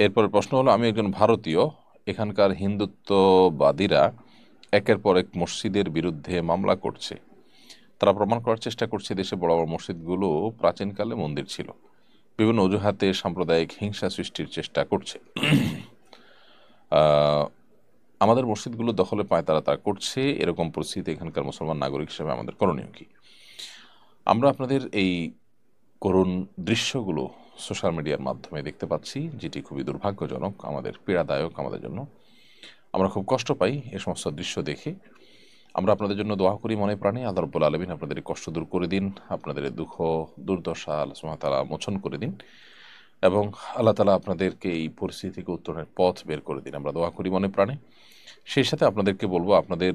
এরপরের প্রশ্ন হলো, আমি একজন ভারতীয়, এখানকার হিন্দুত্ববাদীরা একের পর এক মসজিদের বিরুদ্ধে মামলা করছে। তারা প্রমাণ করার চেষ্টা করছে দেশে বড় বড় মসজিদগুলো প্রাচীনকালে মন্দির ছিল। বিভিন্ন অজুহাতে সাম্প্রদায়িক হিংসা সৃষ্টির চেষ্টা করছে। আহ, আমাদের মসজিদগুলো দখলে পায় তারা তা করছে, এরকম পরিস্থিতি এখানকার মুসলমান নাগরিক হিসেবে আমাদের করণীয় কি? আমরা আপনাদের এই করুণ দৃশ্যগুলো সোশ্যাল মিডিয়ার মাধ্যমে দেখতে পাচ্ছি, যেটি খুবই দুর্ভাগ্যজনক, আমাদের পীড়াদায়ক আমাদের জন্য। আমরা খুব কষ্ট পাই এ সমস্ত দৃশ্য দেখে। আমরা আপনাদের জন্য দোয়া করি মনে প্রাণে, আল্লাহ রাব্বুল আলামিন আপনাদের এই কষ্ট দূর করে দিন, আপনাদের এই দুঃখ দুর্দশা আল্লাহ সুবহানাহু ওয়া তাআলা মোচন করে দিন, এবং আল্লাহ তাআলা আপনাদেরকে এই পরিস্থিতি থেকে উত্তরণের পথ বের করে দিন। আমরা দোয়া করি মনে প্রাণে। সেই সাথে আপনাদেরকে বলবো, আপনাদের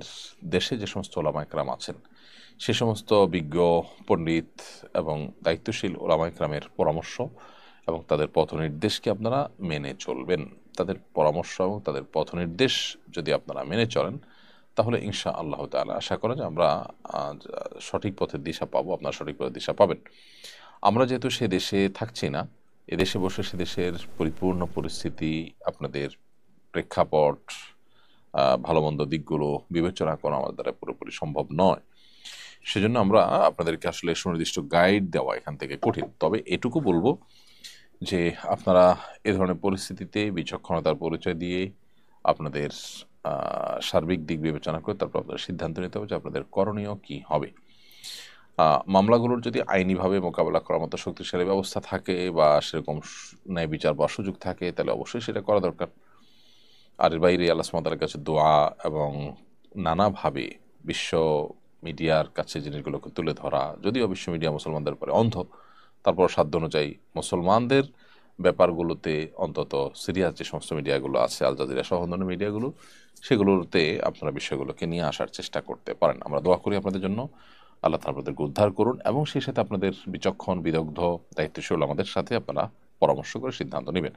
দেশে যে সমস্ত ওলামা একরাম আছেন, সে সমস্ত বিজ্ঞ পণ্ডিত এবং দায়িত্বশীল ওলামা একরামের পরামর্শ এবং তাদের পথ নির্দেশকে আপনারা মেনে চলবেন। তাদের পরামর্শ এবং তাদের পথ নির্দেশ যদি আপনারা মেনে চলেন, তাহলে ইনশা আল্লাহ তাআলা আশা করা যে আমরা সঠিক পথের দিশা পাবো, আপনারা সঠিক পথের দিশা পাবেন। আমরা যেহেতু সে দেশে থাকছি না, এদেশে বসে সে দেশের পরিপূর্ণ পরিস্থিতি, আপনাদের প্রেক্ষাপট, ভালো মন্দ দিকগুলো বিবেচনা করা আমাদের দ্বারা পুরোপুরি সম্ভব নয়। সেজন্য আমরা আপনাদেরকে আসলে সুনির্দিষ্ট গাইড দেওয়া এখান থেকে কঠিন। তবে এটুকু বলবো যে আপনারা এ ধরনের পরিস্থিতিতে বিচক্ষণতার পরিচয় দিয়ে আপনাদের সার্বিক দিক বিবেচনা করে তারপর আপনাদের সিদ্ধান্ত নিতে হবে যে আপনাদের করণীয় কি হবে। মামলাগুলোর যদি আইনিভাবে মোকাবেলা করার মতো শক্তিশালী ব্যবস্থা থাকে বা সেরকম ন্যায় বিচার বা সুযোগ থাকে, তাহলে অবশ্যই সেটা করা দরকার। আর এর বাইরে আল্লাহ সুবহানাহু ওয়া তাআলার কাছে দোয়া এবং নানাভাবে বিশ্ব মিডিয়ার কাছে জিনিসগুলোকে তুলে ধরা, যদিও বিশ্ব মিডিয়া মুসলমানদের উপরে অন্ধ, তারপর সাধ্য অনুযায়ী মুসলমানদের ব্যাপারগুলোতে অন্তত সিরিয়াস যে সমস্ত মিডিয়াগুলো আছে, আল জাজিরা সহ অন্যান্য মিডিয়াগুলো, সেগুলোতে আপনারা বিষয়গুলোকে নিয়ে আসার চেষ্টা করতে পারেন। আমরা দোয়া করি আপনাদের জন্য, আল্লাহ তাআলা আপনাদেরকে উদ্ধার করুন, এবং সেই সাথে আপনাদের বিচক্ষণ বিদগ্ধ দায়িত্বশীল আমাদের সাথে আপনারা পরামর্শ করে সিদ্ধান্ত নেবেন।